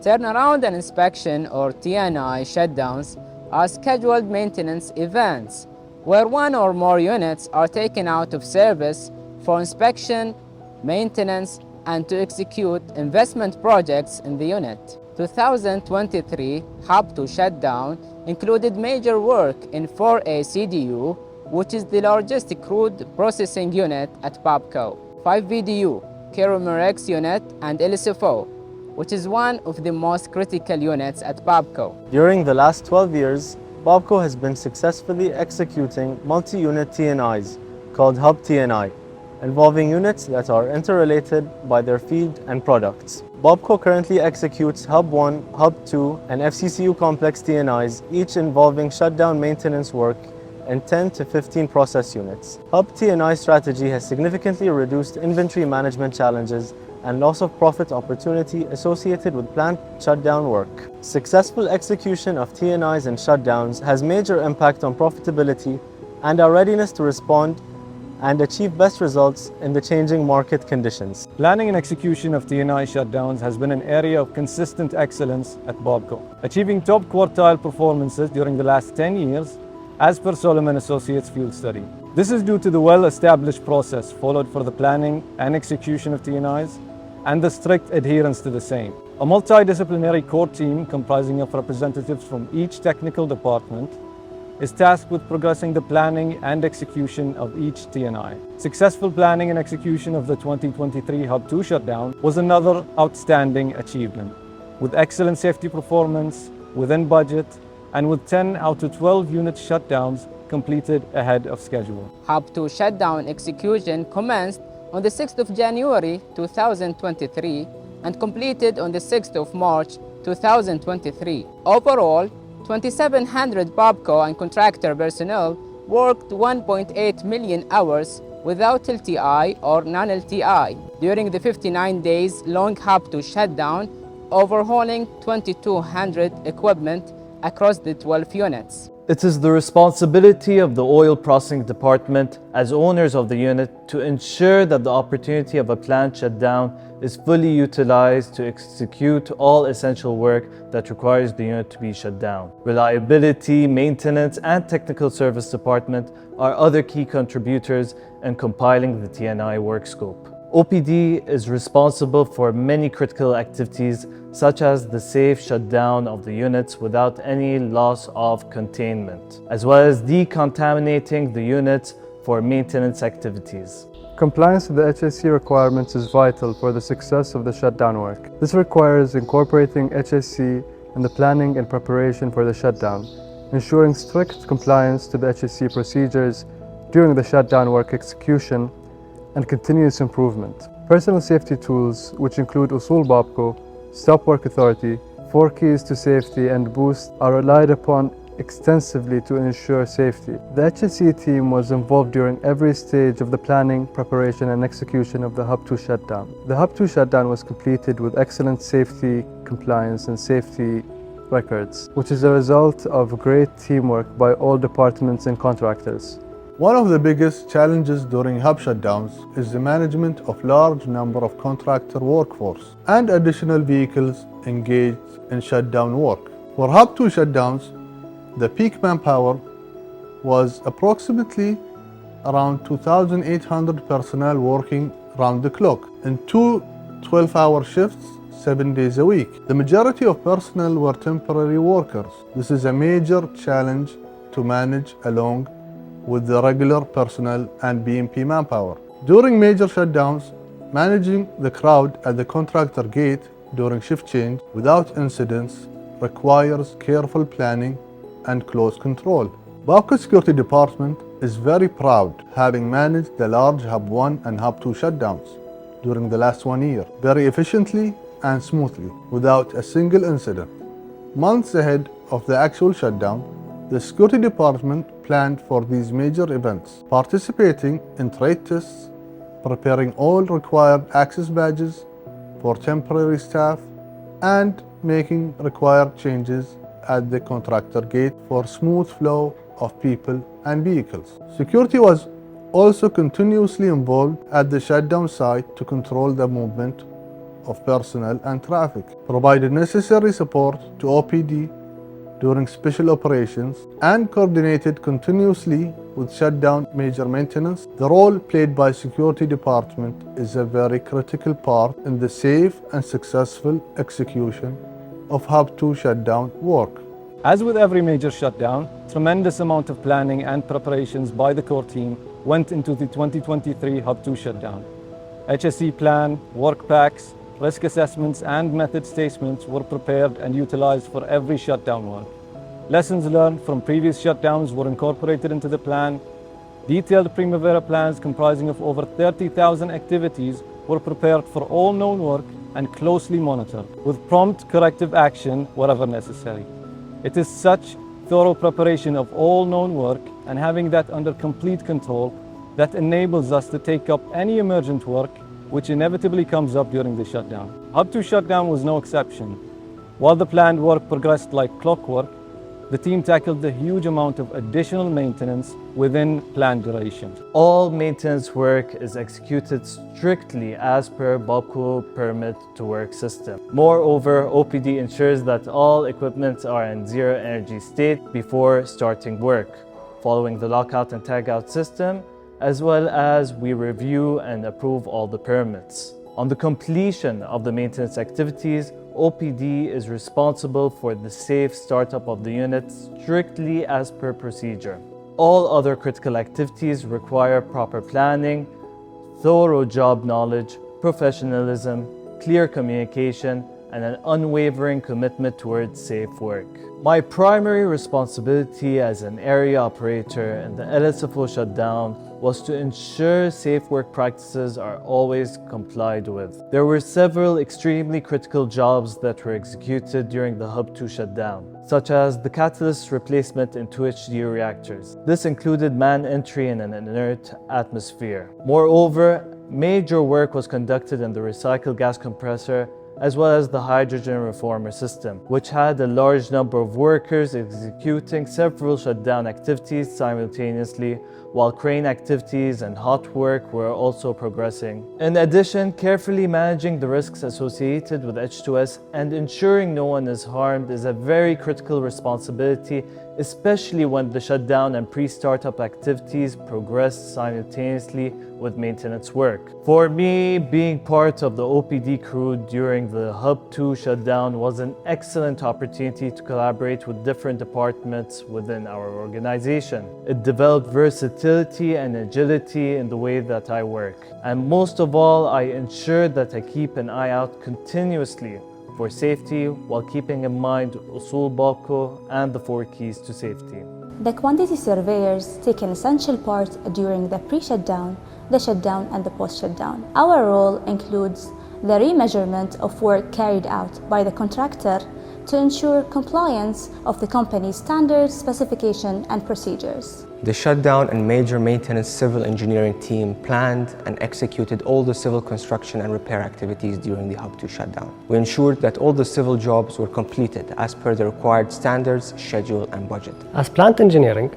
Turnaround and inspection, or T&I shutdowns, are scheduled maintenance events where one or more units are taken out of service for inspection, maintenance, and to execute investment projects in the unit. 2023 Hub 2 shutdown included major work in 4A CDU, which is the largest crude processing unit at Bapco, 5 VDU, Keromerex unit, and LSFO, which is one of the most critical units at Bapco. During the last 12 years, Bapco has been successfully executing multi-unit T&Is called Hub T&I, involving units that are interrelated by their feed and products. Bapco currently executes Hub 1, Hub 2, and FCCU complex T&Is, each involving shutdown maintenance work in 10 to 15 process units. Hub T&I strategy has significantly reduced inventory management challenges and loss of profit opportunity associated with plant shutdown work. Successful execution of T&Is and shutdowns has major impact on profitability and our readiness to respond and achieve best results in the changing market conditions. Planning and execution of T&I shutdowns has been an area of consistent excellence at Bapco, achieving top quartile performances during the last 10 years as per Solomon Associates field study. This is due to the well-established process followed for the planning and execution of T&Is and the strict adherence to the same. A multidisciplinary core team comprising of representatives from each technical department is tasked with progressing the planning and execution of each T&I. Successful planning and execution of the 2023 Hub 2 shutdown was another outstanding achievement, with excellent safety performance, within budget, and with 10 out of 12 unit shutdowns completed ahead of schedule. Hub 2 shutdown execution commenced on the 6th of January 2023 and completed on the 6th of March 2023. Overall, 2,700 Bapco and contractor personnel worked 1.8 million hours without LTI or non-LTI during the 59 days long Hub 2 shutdown, overhauling 2,200 equipment across the 12 units. It is the responsibility of the oil processing department as owners of the unit to ensure that the opportunity of a plant shutdown is fully utilized to execute all essential work that requires the unit to be shut down. Reliability, maintenance, and technical service department are other key contributors in compiling the T&I work scope. OPD is responsible for many critical activities such as the safe shutdown of the units without any loss of containment, as well as decontaminating the units for maintenance activities. Compliance with the HSE requirements is vital for the success of the shutdown work. This requires incorporating HSE in the planning and preparation for the shutdown, ensuring strict compliance to the HSE procedures during the shutdown work execution, and continuous improvement. Personal safety tools, which include Usul Bapco, Stop Work Authority, 4 Keys to Safety, and Boost, are relied upon extensively to ensure safety. The HSE team was involved during every stage of the planning, preparation, and execution of the Hub 2 shutdown. The Hub 2 shutdown was completed with excellent safety compliance and safety records, which is a result of great teamwork by all departments and contractors. One of the biggest challenges during hub shutdowns is the management of large number of contractor workforce and additional vehicles engaged in shutdown work. For Hub 2 shutdowns, the peak manpower was approximately around 2,800 personnel working round the clock in 2 12-hour shifts 7 days a week. The majority of personnel were temporary workers. This is a major challenge to manage along with the regular personnel and BMP manpower. During major shutdowns, managing the crowd at the contractor gate during shift change without incidents requires careful planning and close control. Bapco Security Department is very proud having managed the large Hub 1 and Hub 2 shutdowns during the last 1 year very efficiently and smoothly without a single incident. Months ahead of the actual shutdown, the Security Department planned for these major events, participating in trade tests, preparing all required access badges for temporary staff, and making required changes at the contractor gate for smooth flow of people and vehicles. Security was also continuously involved at the shutdown site to control the movement of personnel and traffic, provided necessary support to OPD during special operations, and coordinated continuously with shutdown major maintenance. The role played by security department is a very critical part in the safe and successful execution of Hub 2 shutdown work. As with every major shutdown, tremendous amount of planning and preparations by the core team went into the 2023 Hub 2 shutdown. HSE plan, work packs, risk assessments and method statements were prepared and utilized for every shutdown work. Lessons learned from previous shutdowns were incorporated into the plan. Detailed Primavera plans comprising of over 30,000 activities were prepared for all known work and closely monitored, with prompt corrective action wherever necessary. It is such thorough preparation of all known work and having that under complete control that enables us to take up any emergent work which inevitably comes up during the shutdown. Hub 2 shutdown was no exception. While the planned work progressed like clockwork, the team tackled the huge amount of additional maintenance within planned duration. All maintenance work is executed strictly as per Bapco permit to work system. Moreover, OPD ensures that all equipment are in zero energy state before starting work, following the lockout and tagout system, as well as we review and approve all the permits. On the completion of the maintenance activities, OPD is responsible for the safe startup of the unit strictly as per procedure. All other critical activities require proper planning, thorough job knowledge, professionalism, clear communication, and an unwavering commitment towards safe work. My primary responsibility as an area operator in the LSFO shutdown was to ensure safe work practices are always complied with. There were several extremely critical jobs that were executed during the Hub 2 shutdown, such as the catalyst replacement in 2 HDU reactors. This included man entry in an inert atmosphere. Moreover, major work was conducted in the recycled gas compressor as well as the hydrogen reformer system, which had a large number of workers executing several shutdown activities simultaneously, while crane activities and hot work were also progressing. In addition, carefully managing the risks associated with H2S and ensuring no one is harmed is a very critical responsibility, especially when the shutdown and pre-startup activities progress simultaneously with maintenance work. For me, being part of the OPD crew during the Hub 2 shutdown was an excellent opportunity to collaborate with different departments within our organization. It developed versatility and agility in the way that I work. And most of all, I ensured that I keep an eye out continuously for safety while keeping in mind Usul Bapco and the 4 keys to safety. The quantity surveyors take an essential part during the pre-shutdown, the shutdown and the post-shutdown. Our role includes the remeasurement of work carried out by the contractor to ensure compliance of the company's standards, specification and procedures. The shutdown and major maintenance civil engineering team planned and executed all the civil construction and repair activities during the Hub 2 shutdown. We ensured that all the civil jobs were completed as per the required standards, schedule and budget. As plant engineering,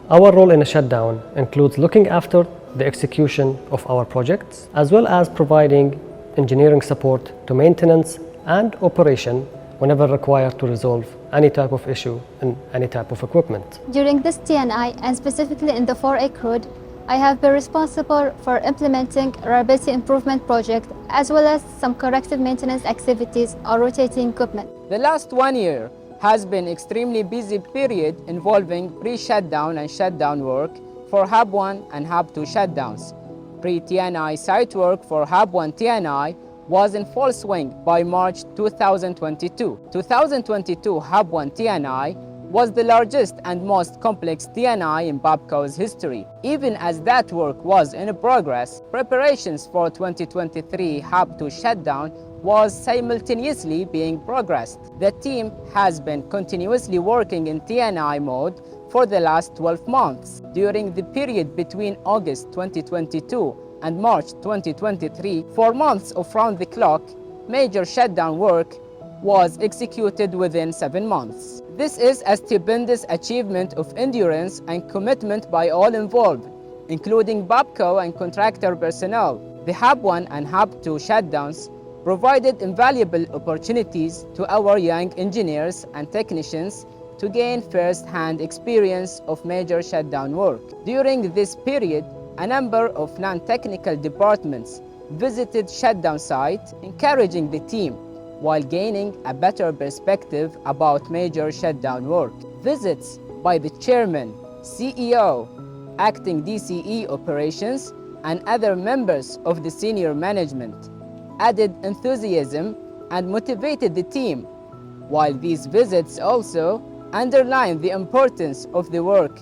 our role in a shutdown includes looking after the execution of our projects, as well as providing engineering support to maintenance and operation whenever required to resolve any type of issue in any type of equipment. During this TNI, and specifically in the 4A crude, I have been responsible for implementing a reliability improvement project as well as some corrective maintenance activities on rotating equipment. The last 1 year has been extremely busy period involving pre-shutdown and shutdown work for Hub 1 and Hub 2 shutdowns. Pre-TNI site work for Hub 1 TNI was in full swing by March 2022. 2022 Hub 1 TNI was the largest and most complex TNI in Bapco's history. Even as that work was in progress, preparations for 2023 Hub 2 shutdown was simultaneously being progressed. The team has been continuously working in TNI mode for the last 12 months. During the period between August 2022 and March 2023, 4 months of round-the-clock, major shutdown work was executed within 7 months. This is a stupendous achievement of endurance and commitment by all involved, including Bapco and contractor personnel. The Hub 1 and Hub 2 shutdowns provided invaluable opportunities to our young engineers and technicians to gain first-hand experience of major shutdown work. During this period, a number of non-technical departments visited shutdown site, encouraging the team while gaining a better perspective about major shutdown work. Visits by the chairman, CEO, acting DCE operations, and other members of the senior management added enthusiasm and motivated the team, while these visits also underlined the importance of the work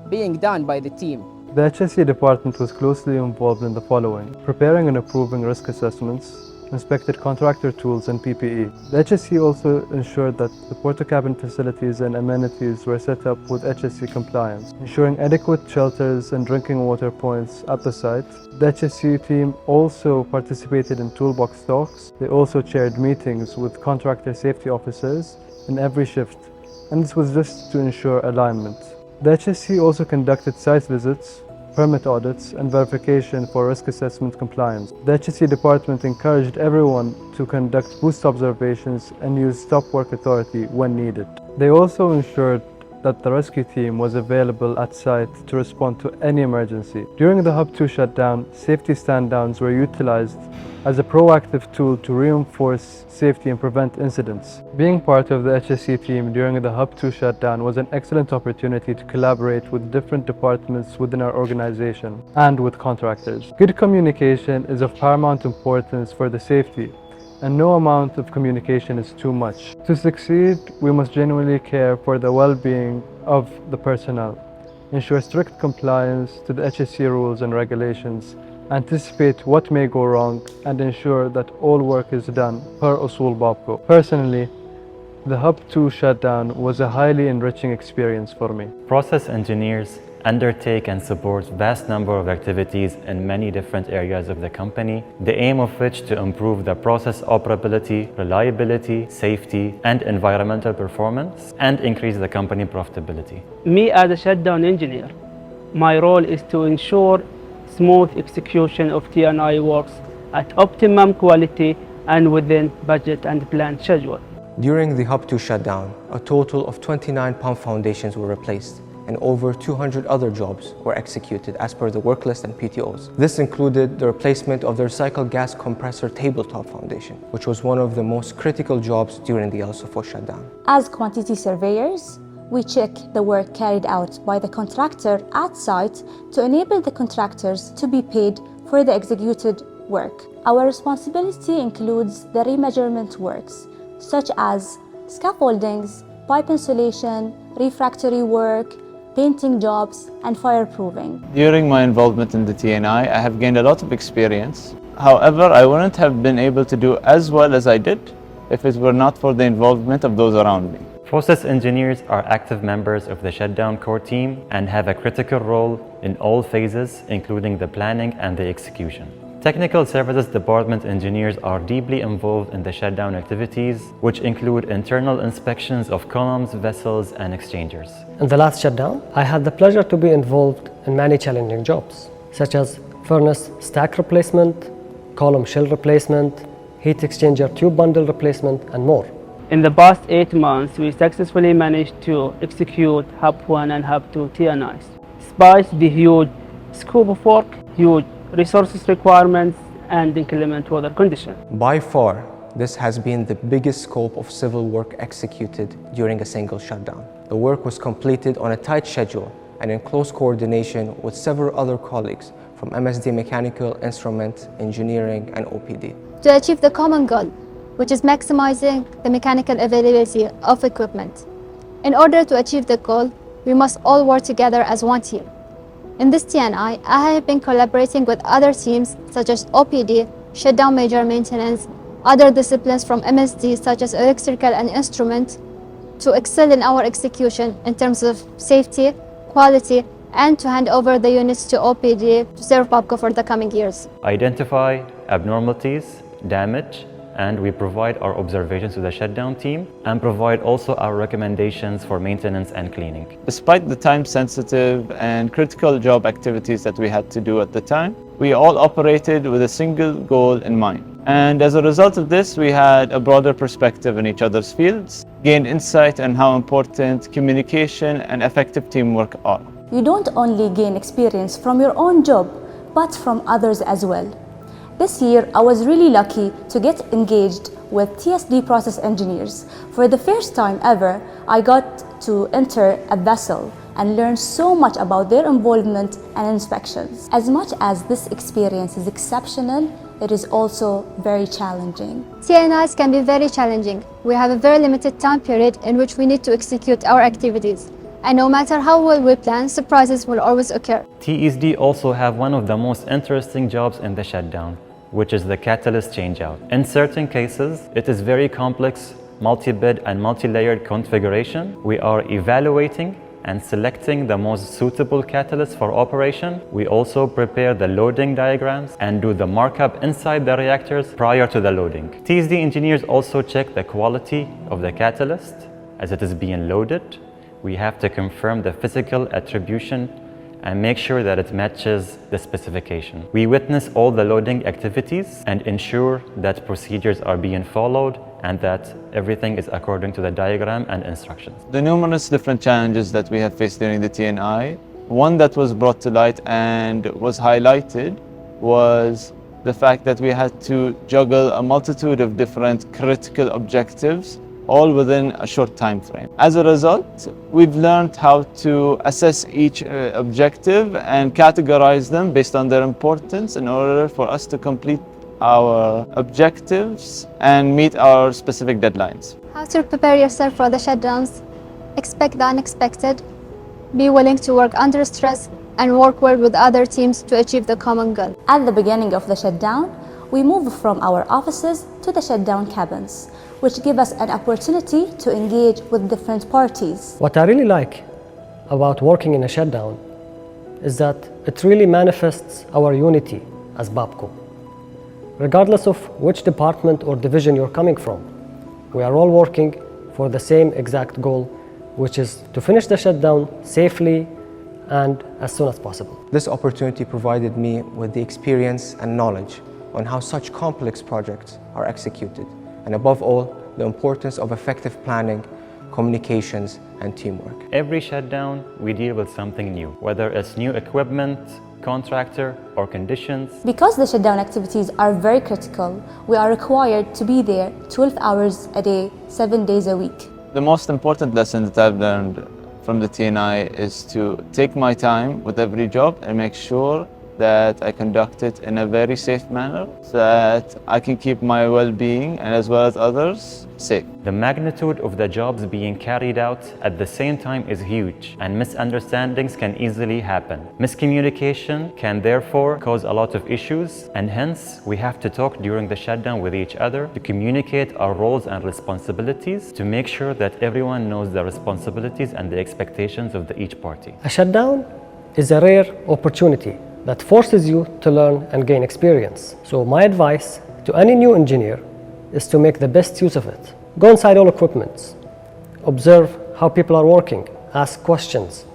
being done by the team. The HSE department was closely involved in the following: preparing and approving risk assessments, inspected contractor tools and PPE. The HSE also ensured that the porta-cabin facilities and amenities were set up with HSE compliance, ensuring adequate shelters and drinking water points at the site. The HSE team also participated in toolbox talks. They also chaired meetings with contractor safety officers in every shift, and this was just to ensure alignment. The HSE also conducted site visits, permit audits, and verification for risk assessment compliance. The HSE department encouraged everyone to conduct boost observations and use stop work authority when needed. They also ensured that the rescue team was available at site to respond to any emergency. During the Hub 2 shutdown, safety stand-downs were utilized as a proactive tool to reinforce safety and prevent incidents. Being part of the HSE team during the Hub 2 shutdown was an excellent opportunity to collaborate with different departments within our organization and with contractors. Good communication is of paramount importance for the safety, and no amount of communication is too much. To succeed, we must genuinely care for the well-being of the personnel, ensure strict compliance to the HSE rules and regulations, anticipate what may go wrong, and ensure that all work is done per Usul Bapco. Personally, the Hub 2 shutdown was a highly enriching experience for me. Process engineers undertake and support vast number of activities in many different areas of the company, the aim of which to improve the process operability, reliability, safety, and environmental performance, and increase the company profitability. Me as a shutdown engineer, my role is to ensure smooth execution of T&I works at optimum quality and within budget and planned schedule. During the Hub 2 shutdown, a total of 29 pump foundations were replaced, and over 200 other jobs were executed as per the work list and PTOs. This included the replacement of the recycled gas compressor tabletop foundation, which was one of the most critical jobs during the LSFO shutdown. As quantity surveyors, we check the work carried out by the contractor at site to enable the contractors to be paid for the executed work. Our responsibility includes the remeasurement works, such as scaffoldings, pipe insulation, refractory work, painting jobs, and fireproofing. During my involvement in the T&I have gained a lot of experience. However, I wouldn't have been able to do as well as I did if it were not for the involvement of those around me. Process engineers are active members of the shutdown core team and have a critical role in all phases, including the planning and the execution. Technical Services Department engineers are deeply involved in the shutdown activities, which include internal inspections of columns, vessels, and exchangers. In the last shutdown, I had the pleasure to be involved in many challenging jobs, such as furnace stack replacement, column shell replacement, heat exchanger tube bundle replacement, and more. In the past 8 months, we successfully managed to execute Hub 1 and Hub 2 T&Is. Despite the huge scope of work, huge resources requirements, and inclement weather conditions. By far, this has been the biggest scope of civil work executed during a single shutdown. The work was completed on a tight schedule and in close coordination with several other colleagues from MSD Mechanical, Instrument, Engineering, and OPD. To achieve the common goal, which is maximizing the mechanical availability of equipment. In order to achieve the goal, we must all work together as one team. In this T&I have been collaborating with other teams such as OPD, shutdown major maintenance, other disciplines from MSD such as electrical and instrument to excel in our execution in terms of safety, quality, and to hand over the units to OPD to serve Bapco for the coming years. Identify abnormalities, damage, and we provide our observations to the shutdown team and provide also our recommendations for maintenance and cleaning. Despite the time-sensitive and critical job activities that we had to do at the time, we all operated with a single goal in mind. And as a result of this, we had a broader perspective in each other's fields, gained insight on how important communication and effective teamwork are. You don't only gain experience from your own job, but from others as well. This year, I was really lucky to get engaged with TSD process engineers. For the first time ever, I got to enter a vessel and learn so much about their involvement and inspections. As much as this experience is exceptional, it is also very challenging. TNIs can be very challenging. We have a very limited time period in which we need to execute our activities. And no matter how well we plan, surprises will always occur. TSD also have one of the most interesting jobs in the shutdown, which is the catalyst changeout. In certain cases, it is very complex, multi-bid and multi-layered configuration. We are evaluating and selecting the most suitable catalyst for operation. We also prepare the loading diagrams and do the markup inside the reactors prior to the loading. TSD engineers also check the quality of the catalyst as it is being loaded. We have to confirm the physical attribution and make sure that it matches the specification. We witness all the loading activities and ensure that procedures are being followed and that everything is according to the diagram and instructions. The numerous different challenges that we have faced during the TNI, one that was brought to light and was highlighted was the fact that we had to juggle a multitude of different critical objectives all within a short time frame. As a result, we've learned how to assess each objective and categorize them based on their importance in order for us to complete our objectives and meet our specific deadlines. How to prepare yourself for the shutdowns? Expect the unexpected, be willing to work under stress, and work well with other teams to achieve the common goal. At the beginning of the shutdown, we move from our offices to the shutdown cabins, which give us an opportunity to engage with different parties. What I really like about working in a shutdown is that it really manifests our unity as Bapco. Regardless of which department or division you're coming from, we are all working for the same exact goal, which is to finish the shutdown safely and as soon as possible. This opportunity provided me with the experience and knowledge on how such complex projects are executed, and above all, the importance of effective planning, communications, and teamwork. Every shutdown, we deal with something new, whether it's new equipment, contractor, or conditions. Because the shutdown activities are very critical, we are required to be there 12 hours a day, 7 days a week. The most important lesson that I've learned from the TNI is to take my time with every job and make sure that I conduct it in a very safe manner so that I can keep my well-being and as well as others safe. The magnitude of the jobs being carried out at the same time is huge, and misunderstandings can easily happen. Miscommunication can therefore cause a lot of issues, and hence we have to talk during the shutdown with each other to communicate our roles and responsibilities to make sure that everyone knows the responsibilities and the expectations of each party. A shutdown is a rare opportunity that forces you to learn and gain experience. So my advice to any new engineer is to make the best use of it. Go inside all equipment, observe how people are working, ask questions,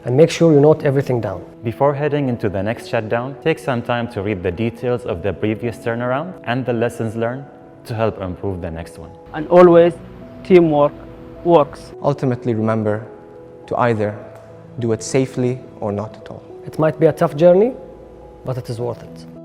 and make sure you note everything down. Before heading into the next shutdown, take some time to read the details of the previous turnaround and the lessons learned to help improve the next one. And always, teamwork works. Ultimately, remember to either do it safely or not at all. It might be a tough journey, but it is worth it.